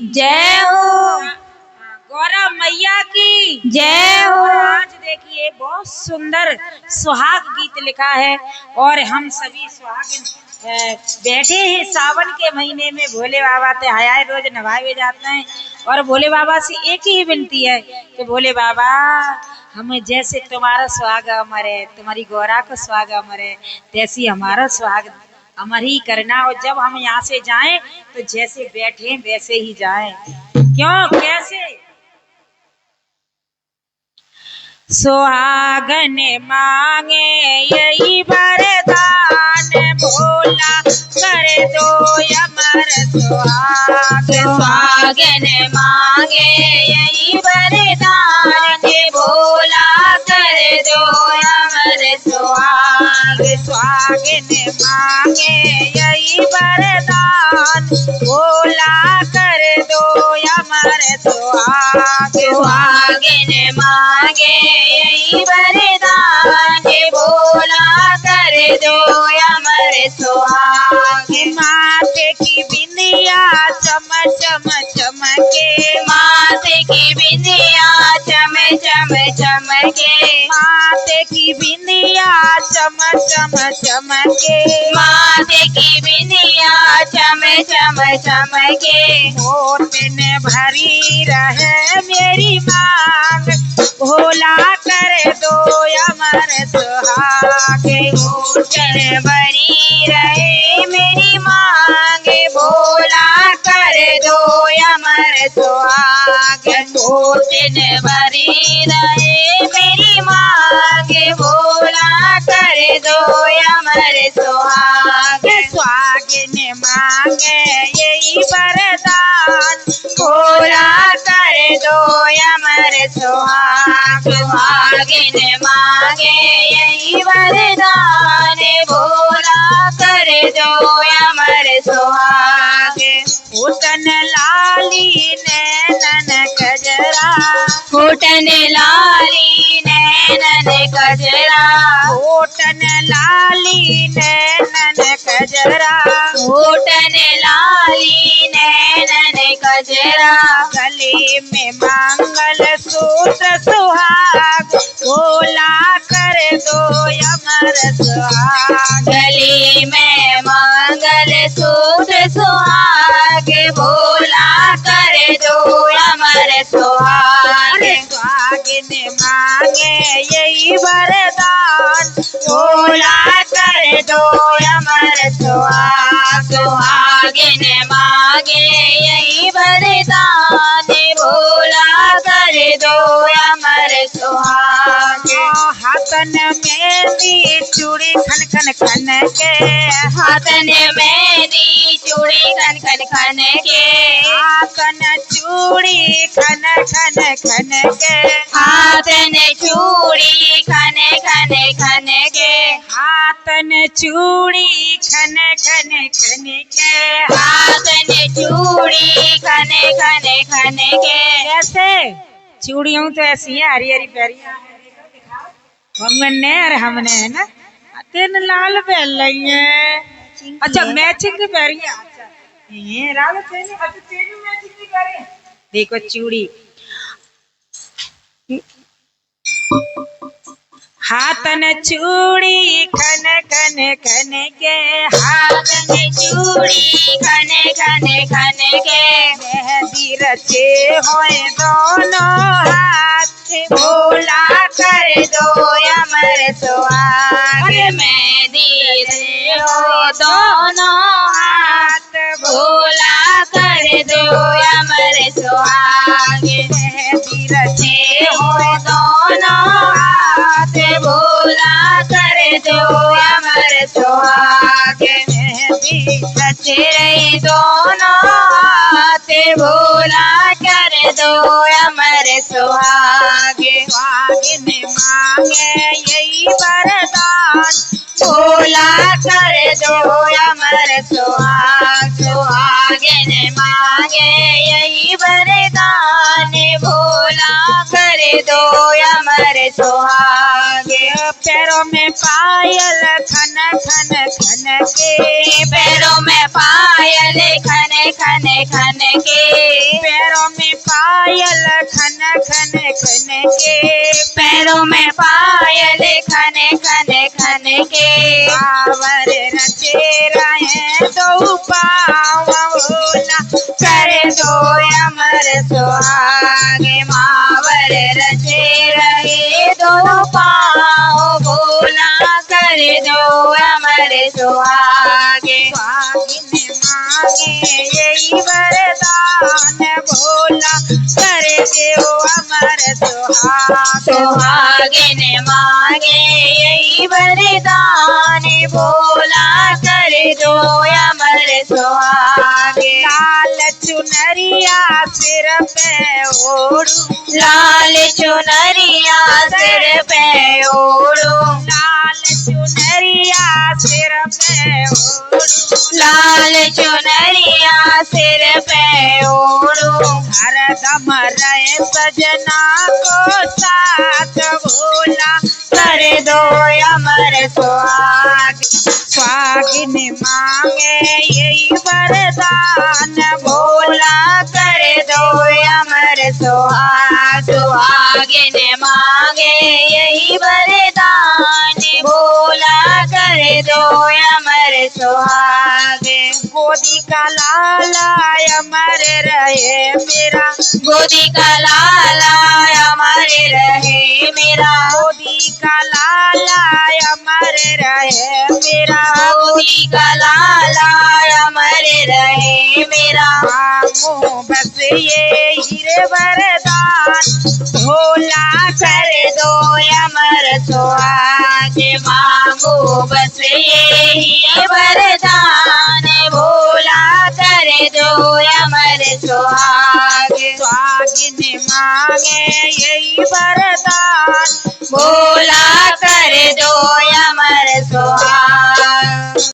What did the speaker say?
जय हो। गौरा मैया की जय हो। आज देखिए बहुत सुंदर सुहाग गीत लिखा है और हम सभी सुहागिन बैठे हैं सावन के महीने में। भोले बाबा ते हाय रोज नभाए जाते हैं और भोले बाबा से एक ही विनती है कि भोले बाबा हमें जैसे तुम्हारा सुहाग अमर है, तुम्हारी गौरा का सुहाग अमर है, तैसी हमारा सुहाग अमर ही करना। और जब हम यहाँ से जाएं तो जैसे बैठे वैसे ही जाएं। क्यों कैसे? सुहागन मांगे यही वरदान, भोला कर दो अमर सुहाग। सुहागन मांगे यही वरदान, भोला कर दो अमर सुहाग। सुहागन मांगे यही वरदान, भोला कर दो अमर सुहाग। सुहागन मांगे यही वरदान, भोला कर दो अमर सुहाग। माथे की बिंदिया चम चम चमके, माथे की बिंदिया चम चम चमके, माथे की बिंदिया चम चम चमके, माथे की बिंदिया चम चम चमके। होठन भरी रहे मेरी मांग, भोला कर दो अमर सुहाग। होठन भरी रहे मेरी मांग, भोला कर दो अमर सुहाग। होठन भरी रहे मेरी मांग, भोला कर दो अमर सुहाग। सुहागिन मांगे यही वरदान, भोला कर दो अमर सुहाग। सुहागिन मांगे यही वरदान, भोला कर दो अमर सुहाग। होठन लाली नैनन कजरा, होठन लाली नैनन कजरा, होठन लाली नैनन कजरा, होठन लाली नैनन कजरा। गले में मंगल सूत्र सुहाग, भोला कर दो अमर सुहाग। गले में मंगल सूत्र सुहाग, भोला कर दो अमर सुहाग। सुहागिन मांगे यही वरदान, भोला कर दो अमर सुहाग। सुहागिन मांगे यही वरदान, भोला कर दो अमर सुहाग। हाथन मेहंदी चूड़ी खन खन खन के, हाथन मेहंदी चूड़ी खन खन खन के, हाथन चूड़ी खन खन खन के, हाथन चूड़ी खन खन खन के, हाथन चूड़ी खन खन खन के, हाथन चूड़ी खन खन खन के। कैसे चूड़ियों तो ऐसी है हरी हरी प्यारी हमने और हमने है ना, तीन लाल पहन ली है। अच्छा मैचिंग की पहनी है। अच्छा ये लाल पहनी, अच्छा तेरी मैचिंग की पहनी। देखो चूड़ी, हाथन चूड़ी खन खन खन के, हाथन चूड़ी खन खन खन के, मेहंदी रचे होए दोनों हाथ, भोला कर दो अमर सुहाग। मेहंदी से हो दोनों हाथ, भोला कर दो अमर सुहाग। मेहंदी रचे हो दोनों हाथ, भोला कर दो अमर सुहाग। मेहंदी रचे रहे दोनों हाथ, भोला कर दो अमर सुहाग। सुहागिन मांगे यही वरदान, भोला कर दो अमर सुहाग। सुहागिन मांगे यही वरदान, भोला कर दो अमर सुहाग। पैरों में पायल खन खन खन के, पैरों में पायल खन खन खन के, पायल खन खन खन के, पैरों में पायल खन खन खन के, बावर रचे रहे दो पाँव भोला, कर दो अमर सुहागे, मावर रचे रहे दो पाँव भोला, कर दो अमर सुहागे। सुहागिन मांगे यही वरदान भोला, कर दो अमर सुहाग। सुहागिन मांगे यही वरदान भोला, कर दो अमर सुहागे। लाल चुनरिया सिर पे ओढ़ू, लाल चुनरिया सिर पे ओढ़ो, लाल चुनरिया सिर पे ओढ़ू, लाल चुनरिया सिर पे ओढ़ो, हरदम रहे सजना को साथ भोला, कर दो अमर सुहाग। सुहागिन मांगे यही वरदान भोला, कर दो अमर सुहाग। सुहागिन मांगे यही वरदान भोला, कर दो अमर सुहाग। गोदी का लाला अमर रहे मेरा, गोदी का लाला अमर रहे मेरा, गोदी का लाला अमर रहे मेरा, गोदी का लाला अमर रहे मेरा, मांगू बस ये हीरे वरदान भोला, कर दो अमर सुहाग। मांगो बस ये वरदान भोला, कर दो अमर सुहाग। सुहागिन मांगे यही